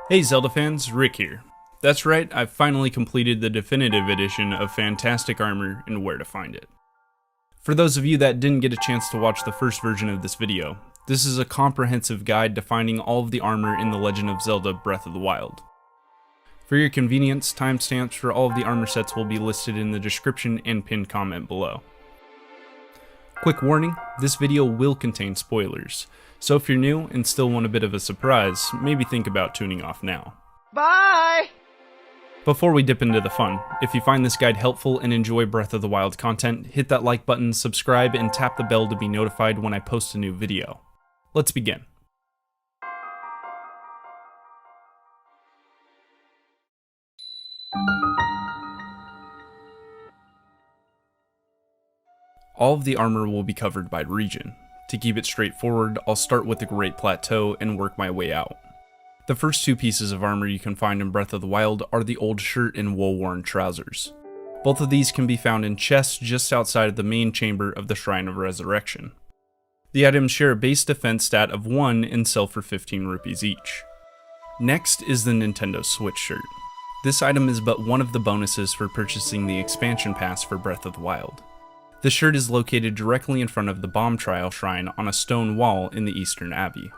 Hey Zelda fans, Rick here. That's right, I've finally completed the definitive edition of Fantastic Armor and where to find it. For those of you that didn't get a chance to watch the first version of this video, this is a comprehensive guide to finding all of the armor in The Legend of Zelda Breath of the Wild. For your convenience, timestamps for all of the armor sets will be listed in the description and pinned comment below. Quick warning, this video will contain spoilers, so if you're new and still want a bit of a surprise, maybe think about tuning off now. Bye! Before we dip into the fun, if you find this guide helpful and enjoy Breath of the Wild content, hit that like button, subscribe, and tap the bell to be notified when I post a new video. Let's begin. All of the armor will be covered by region. To keep it straightforward, I'll start with the Great Plateau and work my way out. The first two pieces of armor you can find in Breath of the Wild are the old shirt and wool-worn trousers. Both of these can be found in chests just outside of the main chamber of the Shrine of Resurrection. The items share a base defense stat of 1 and sell for 15 rupees each. Next is the Nintendo Switch shirt. This item is but one of the bonuses for purchasing the expansion pass for Breath of the Wild. The shirt is located directly in front of the Bomb Trial Shrine on a stone wall in the Eastern Abbey.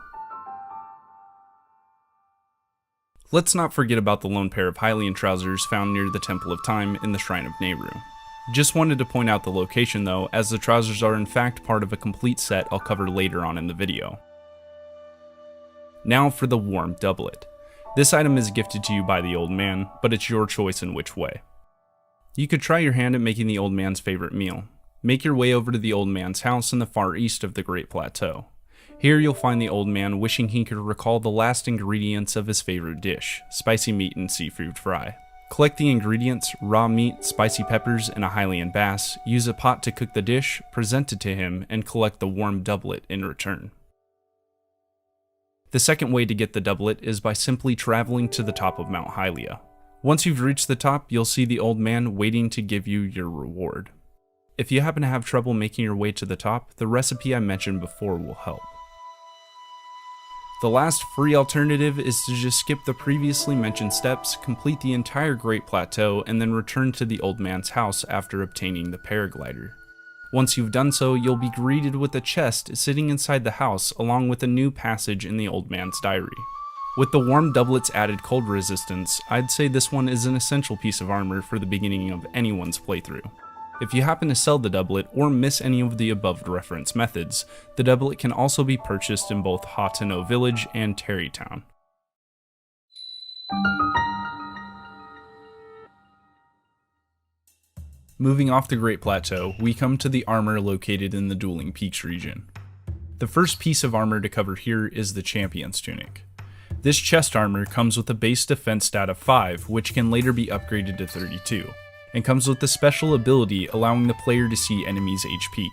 Let's not forget about the lone pair of Hylian trousers found near the Temple of Time in the Shrine of Nehru. Just wanted to point out the location though, as the trousers are in fact part of a complete set I'll cover later on in the video. Now for the Warm Doublet. This item is gifted to you by the old man, but it's your choice in which way. You could try your hand at making the old man's favorite meal. Make your way over to the old man's house in the far east of the Great Plateau. Here you'll find the old man wishing he could recall the last ingredients of his favorite dish, spicy meat and seafood fry. Collect the ingredients, raw meat, spicy peppers, and a Hylian bass, use a pot to cook the dish, present it to him, and collect the warm doublet in return. The second way to get the doublet is by simply traveling to the top of Mount Hylia. Once you've reached the top, you'll see the old man waiting to give you your reward. If you happen to have trouble making your way to the top, the recipe I mentioned before will help. The last free alternative is to just skip the previously mentioned steps, complete the entire Great Plateau, and then return to the old man's house after obtaining the paraglider. Once you've done so, you'll be greeted with a chest sitting inside the house along with a new passage in the old man's diary. With the warm doublet's added cold resistance, I'd say this one is an essential piece of armor for the beginning of anyone's playthrough. If you happen to sell the doublet or miss any of the above referenced methods, the doublet can also be purchased in both Hateno Village and Tarrytown. Moving off the Great Plateau, we come to the armor located in the Dueling Peaks region. The first piece of armor to cover here is the Champion's Tunic. This chest armor comes with a base defense stat of 5, which can later be upgraded to 32. And comes with the special ability allowing the player to see enemies' HP.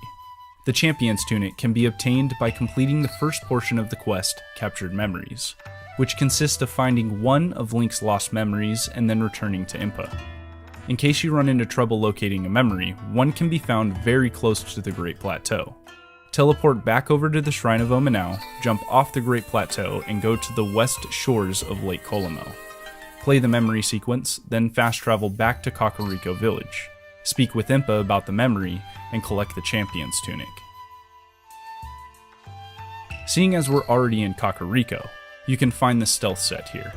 The Champion's Tunic can be obtained by completing the first portion of the quest, Captured Memories, which consists of finding one of Link's lost memories and then returning to Impa. In case you run into trouble locating a memory, one can be found very close to the Great Plateau. Teleport back over to the Shrine of Omanau, jump off the Great Plateau, and go to the west shores of Lake Kolomel. Play the memory sequence, then fast travel back to Kakariko Village. Speak with Impa about the memory, and collect the Champion's Tunic. Seeing as we're already in Kakariko, you can find the stealth set here.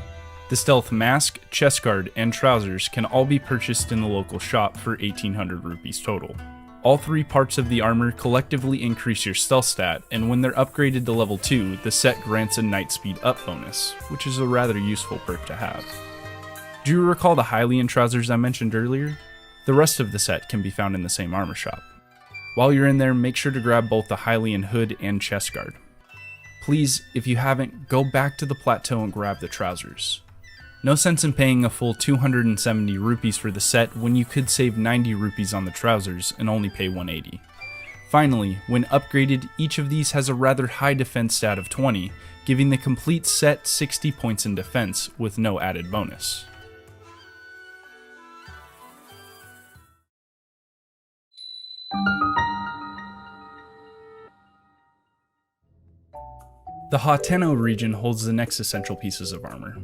The stealth mask, chest guard, and trousers can all be purchased in the local shop for 1800 rupees total. All three parts of the armor collectively increase your stealth stat, and when they're upgraded to level 2, the set grants a night speed up bonus, which is a rather useful perk to have. Do you recall the Hylian trousers I mentioned earlier? The rest of the set can be found in the same armor shop. While you're in there, make sure to grab both the Hylian hood and chest guard. Please, if you haven't, go back to the plateau and grab the trousers. No sense in paying a full 270 rupees for the set when you could save 90 rupees on the trousers and only pay 180. Finally, when upgraded, each of these has a rather high defense stat of 20, giving the complete set 60 points in defense with no added bonus. The Hateno region holds the next essential pieces of armor.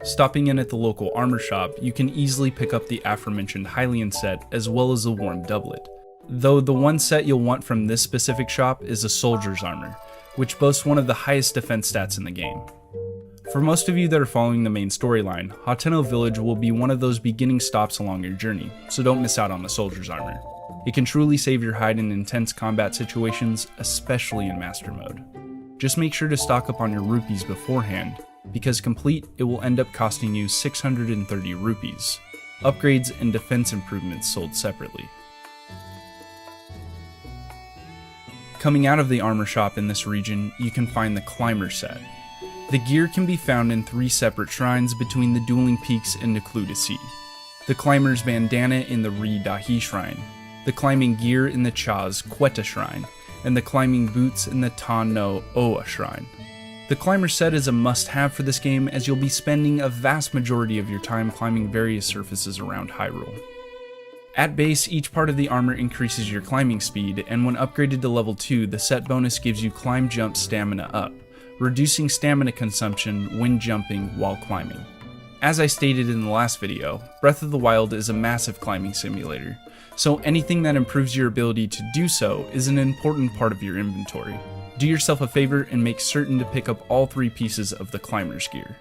Stopping in at the local armor shop, you can easily pick up the aforementioned Hylian set as well as the Warm Doublet, though the one set you'll want from this specific shop is a Soldier's Armor, which boasts one of the highest defense stats in the game. For most of you that are following the main storyline, Hateno Village will be one of those beginning stops along your journey, so don't miss out on the Soldier's Armor. It can truly save your hide in intense combat situations, especially in Master Mode. Just make sure to stock up on your rupees beforehand, because complete it will end up costing you 630 rupees. Upgrades and defense improvements sold separately. Coming out of the armor shop in this region, you can find the Climber set. The gear can be found in 3 separate shrines between the Dueling Peaks and Necluda Sea. The Climber's bandana in the Ri Dahi Shrine, the climbing gear in the Cha's Quetta Shrine, and the climbing boots in the Ta no Oa Shrine. The Climber set is a must-have for this game, as you'll be spending a vast majority of your time climbing various surfaces around Hyrule. At base, each part of the armor increases your climbing speed, and when upgraded to level 2, the set bonus gives you climb jump stamina up, reducing stamina consumption when jumping while climbing. As I stated in the last video, Breath of the Wild is a massive climbing simulator, so anything that improves your ability to do so is an important part of your inventory. Do yourself a favor and make certain to pick up all 3 pieces of the Climber's gear.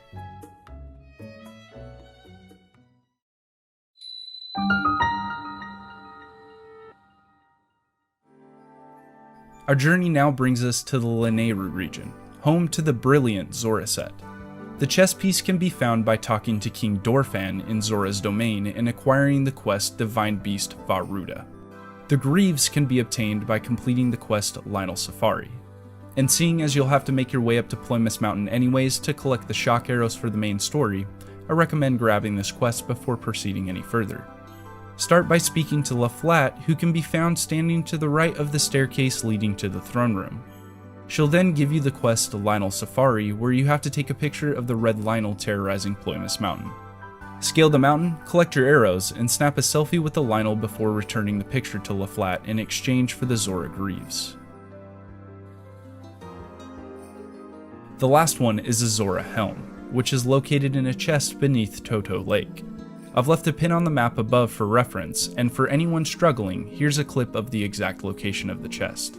Our journey now brings us to the Lanayru region, home to the brilliant Zora set. The chess piece can be found by talking to King Dorphan in Zora's domain and acquiring the quest Divine Beast Vah Ruta. The Greaves can be obtained by completing the quest Lynel Safari. And seeing as you'll have to make your way up to Ploymus Mountain anyways to collect the shock arrows for the main story, I recommend grabbing this quest before proceeding any further. Start by speaking to Laflatte, who can be found standing to the right of the staircase leading to the throne room. She'll then give you the quest Lynel Safari, where you have to take a picture of the red Lynel terrorizing Ploymus Mountain. Scale the mountain, collect your arrows, and snap a selfie with the Lynel before returning the picture to Laflatte in exchange for the Zora Greaves. The last one is a Zora Helm, which is located in a chest beneath Toto Lake. I've left a pin on the map above for reference, and for anyone struggling, here's a clip of the exact location of the chest.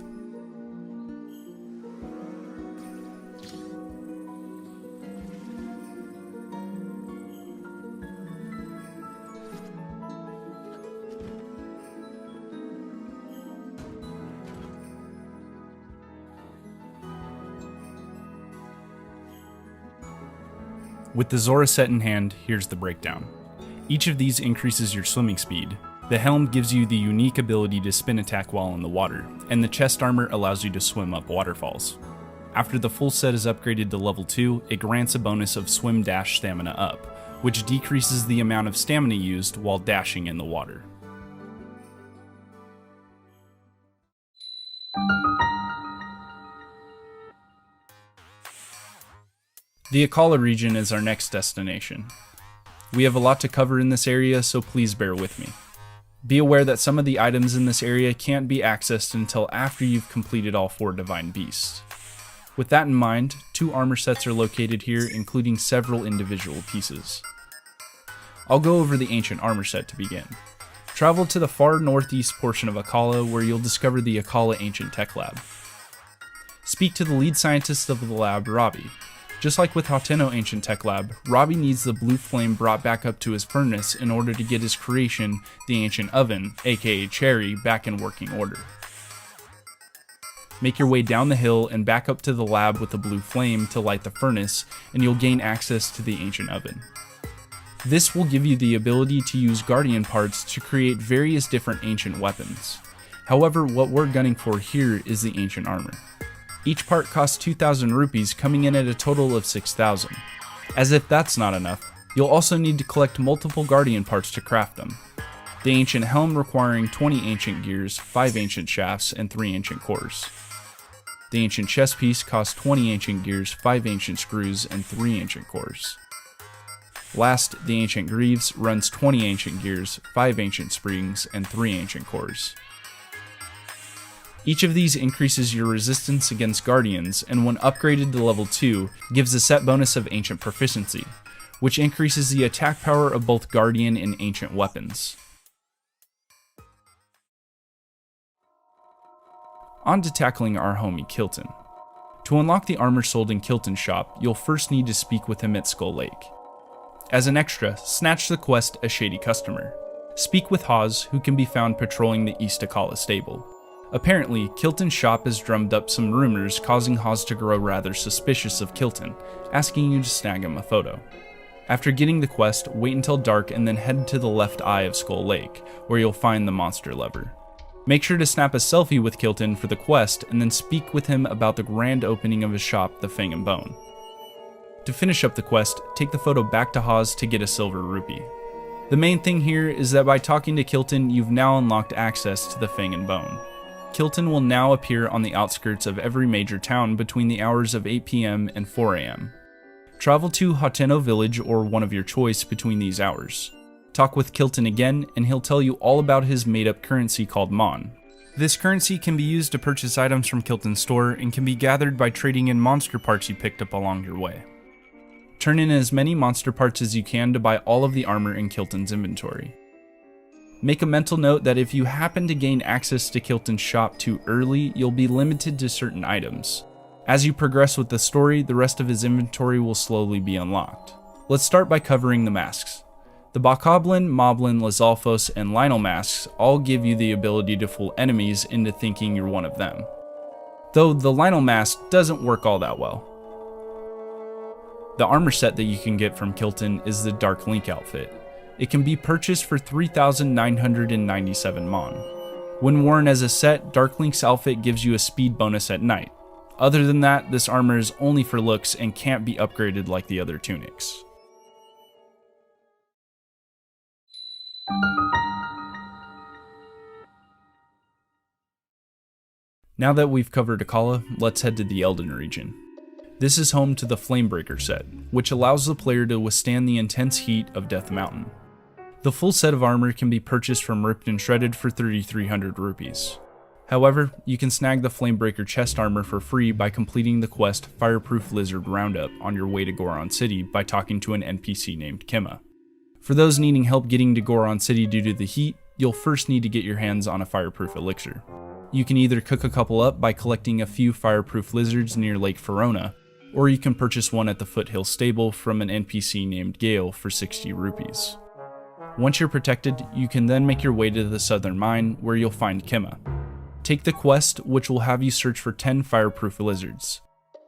With the Zora set in hand, here's the breakdown. Each of these increases your swimming speed. The helm gives you the unique ability to spin attack while in the water, and the chest armor allows you to swim up waterfalls. After the full set is upgraded to level 2, it grants a bonus of swim dash stamina up, which decreases the amount of stamina used while dashing in the water. The Akkala region is our next destination. We have a lot to cover in this area, so please bear with me. Be aware that some of the items in this area can't be accessed until after you've completed all 4 Divine Beasts. With that in mind, 2 armor sets are located here, including several individual pieces. I'll go over the Ancient Armor set to begin. Travel to the far northeast portion of Akkala, where you'll discover the Akkala Ancient Tech Lab. Speak to the lead scientist of the lab, Robbie. Just like with Hateno Ancient Tech Lab, Robbie needs the blue flame brought back up to his furnace in order to get his creation, the Ancient Oven, aka Cherry, back in working order. Make your way down the hill and back up to the lab with the blue flame to light the furnace, and you'll gain access to the Ancient Oven. This will give you the ability to use Guardian parts to create various different ancient weapons. However, what we're gunning for here is the Ancient Armor. Each part costs 2,000 rupees, coming in at a total of 6,000. As if that's not enough, you'll also need to collect multiple Guardian parts to craft them. The Ancient Helm requiring 20 ancient gears, 5 ancient shafts, and 3 ancient cores. The Ancient Chest Piece costs 20 ancient gears, 5 ancient screws, and 3 ancient cores. Last, the Ancient Greaves runs 20 ancient gears, 5 ancient springs, and 3 ancient cores. Each of these increases your resistance against guardians, and when upgraded to level 2, gives a set bonus of ancient proficiency, which increases the attack power of both guardian and ancient weapons. On to tackling our homie Kilton. To unlock the armor sold in Kilton's shop, you'll first need to speak with him at Skull Lake. As an extra, snatch the quest A Shady Customer. Speak with Hawes, who can be found patrolling the East Akala stable. Apparently, Kilton's shop has drummed up some rumors, causing Hawes to grow rather suspicious of Kilton, asking you to snag him a photo. After getting the quest, wait until dark and then head to the left eye of Skull Lake, where you'll find the monster lever. Make sure to snap a selfie with Kilton for the quest and then speak with him about the grand opening of his shop, the Fang and Bone. To finish up the quest, take the photo back to Hawes to get a silver rupee. The main thing here is that by talking to Kilton, you've now unlocked access to the Fang and Bone. Kilton will now appear on the outskirts of every major town between the hours of 8 PM and 4 AM. Travel to Hateno Village or one of your choice between these hours. Talk with Kilton again, and he'll tell you all about his made-up currency called Mon. This currency can be used to purchase items from Kilton's store and can be gathered by trading in monster parts you picked up along your way. Turn in as many monster parts as you can to buy all of the armor in Kilton's inventory. Make a mental note that if you happen to gain access to Kilton's shop too early, you'll be limited to certain items. As you progress with the story, the rest of his inventory will slowly be unlocked. Let's start by covering the masks. The Bokoblin, Moblin, Lizalfos, and Lionel masks all give you the ability to fool enemies into thinking you're one of them. Though the Lionel mask doesn't work all that well. The armor set that you can get from Kilton is the Dark Link outfit. It can be purchased for 3,997 Mon. When worn as a set, Dark Link's outfit gives you a speed bonus at night. Other than that, this armor is only for looks and can't be upgraded like the other tunics. Now that we've covered Akala, let's head to the Elden region. This is home to the Flamebreaker set, which allows the player to withstand the intense heat of Death Mountain. The full set of armor can be purchased from Ripped and Shredded for 3,300 rupees. However, you can snag the Flamebreaker chest armor for free by completing the quest Fireproof Lizard Roundup on your way to Goron City by talking to an NPC named Kima. For those needing help getting to Goron City due to the heat, you'll first need to get your hands on a fireproof elixir. You can either cook a couple up by collecting a few fireproof lizards near Lake Verona, or you can purchase one at the Foothill Stable from an NPC named Gale for 60 rupees. Once you're protected, you can then make your way to the Southern Mine, where you'll find Kima. Take the quest, which will have you search for 10 fireproof lizards.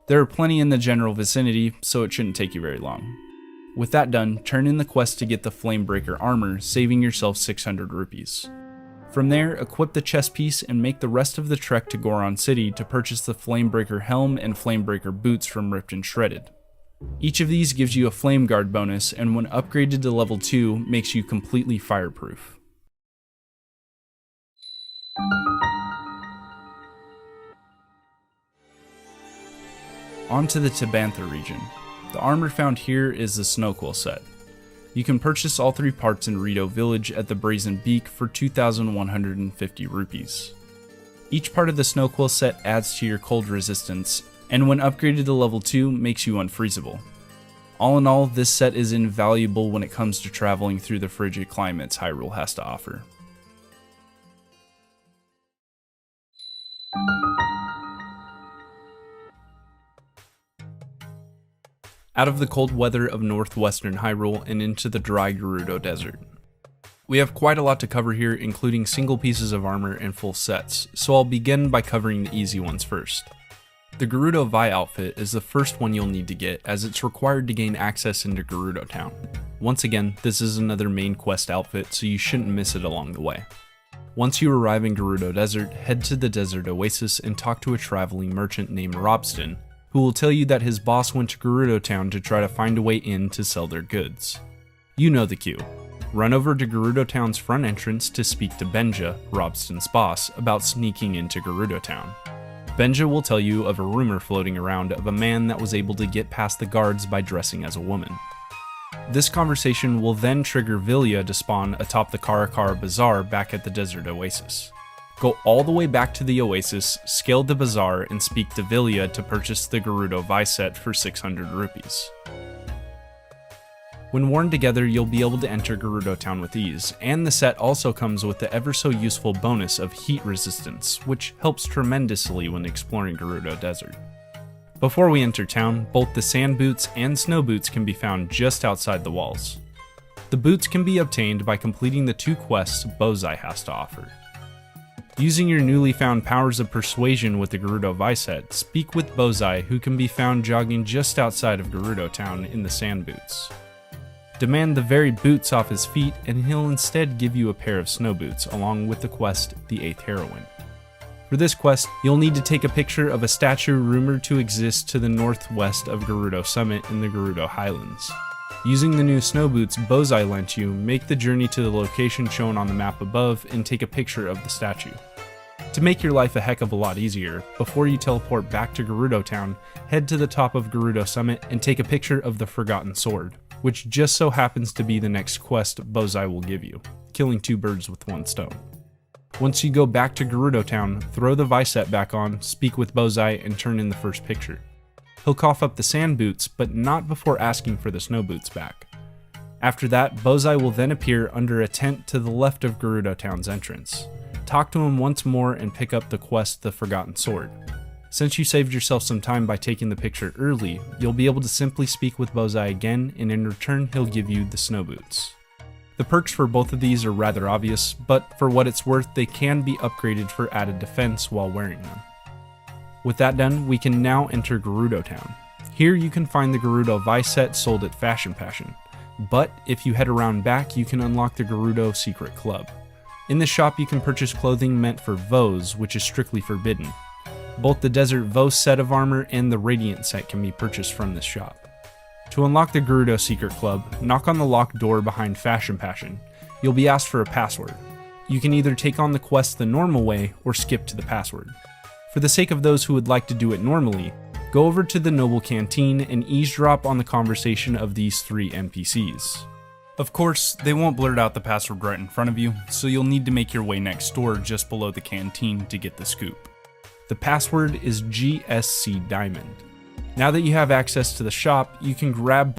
There are plenty in the general vicinity, so it shouldn't take you very long. With that done, turn in the quest to get the Flamebreaker armor, saving yourself 600 rupees. From there, equip the chest piece and make the rest of the trek to Goron City to purchase the Flamebreaker helm and Flamebreaker boots from Ripped and Shredded. Each of these gives you a Flame Guard bonus, and when upgraded to level 2, makes you completely fireproof. On to the Tabantha region. The armor found here is the Snowquill set. You can purchase all 3 parts in Rito Village at the Brazen Beak for 2,150 rupees. Each part of the Snowquill set adds to your cold resistance, and when upgraded to level 2 makes you unfreezable. All in all, this set is invaluable when it comes to traveling through the frigid climates Hyrule has to offer. Out of the cold weather of northwestern Hyrule and into the dry Gerudo Desert. We have quite a lot to cover here, including single pieces of armor and full sets, so I'll begin by covering the easy ones first. The Gerudo Vi outfit is the first one you'll need to get, as it's required to gain access into Gerudo Town. Once again, this is another main quest outfit, so you shouldn't miss it along the way. Once you arrive in Gerudo Desert, head to the Desert Oasis and talk to a traveling merchant named Robston, who will tell you that his boss went to Gerudo Town to try to find a way in to sell their goods. You know the cue. Run over to Gerudo Town's front entrance to speak to Benja, Robston's boss, about sneaking into Gerudo Town. Benja will tell you of a rumor floating around of a man that was able to get past the guards by dressing as a woman. This conversation will then trigger Vilya to spawn atop the Karakara Bazaar back at the Desert Oasis. Go all the way back to the Oasis, scale the bazaar, and speak to Vilya to purchase the Gerudo Vi set for 600 rupees. When worn together, you'll be able to enter Gerudo Town with ease, and the set also comes with the ever so useful bonus of heat resistance, which helps tremendously when exploring Gerudo Desert. Before we enter town, both the sand boots and snow boots can be found just outside the walls. The boots can be obtained by completing the 2 quests Bozai has to offer. Using your newly found powers of persuasion with the Gerudo Vi set, speak with Bozai, who can be found jogging just outside of Gerudo Town in the sand boots. Demand the very boots off his feet, and he'll instead give you a pair of snow boots along with the quest The 8th Heroine. For this quest, you'll need to take a picture of a statue rumored to exist to the northwest of Gerudo Summit in the Gerudo Highlands. Using the new snow boots Bozai lent you, make the journey to the location shown on the map above and take a picture of the statue. To make your life a heck of a lot easier, before you teleport back to Gerudo Town, head to the top of Gerudo Summit and take a picture of the Forgotten Sword, which just so happens to be the next quest Bozai will give you, killing 2 birds with 1 stone. Once you go back to Gerudo Town, throw the Vi set back on, speak with Bozai, and turn in the first picture. He'll cough up the sand boots, but not before asking for the snow boots back. After that, Bozai will then appear under a tent to the left of Gerudo Town's entrance. Talk to him once more and pick up the quest The Forgotten Sword. Since you saved yourself some time by taking the picture early, you'll be able to simply speak with Bozai again, and in return he'll give you the snow boots. The perks for both of these are rather obvious, but for what it's worth, they can be upgraded for added defense while wearing them. With that done, we can now enter Gerudo Town. Here you can find the Gerudo Vi set sold at Fashion Passion, but if you head around back, you can unlock the Gerudo Secret Club. In the shop you can purchase clothing meant for Vos, which is strictly forbidden. Both the Desert Vos set of armor and the Radiant set can be purchased from this shop. To unlock the Gerudo Secret Club, knock on the locked door behind Fashion Passion. You'll be asked for a password. You can either take on the quest the normal way or skip to the password. For the sake of those who would like to do it normally, go over to the Noble Canteen and eavesdrop on the conversation of these 3 NPCs. Of course, they won't blurt out the password right in front of you, so you'll need to make your way next door just below the canteen to get the scoop. The password is GSC Diamond. Now that you have access to the shop, you can grab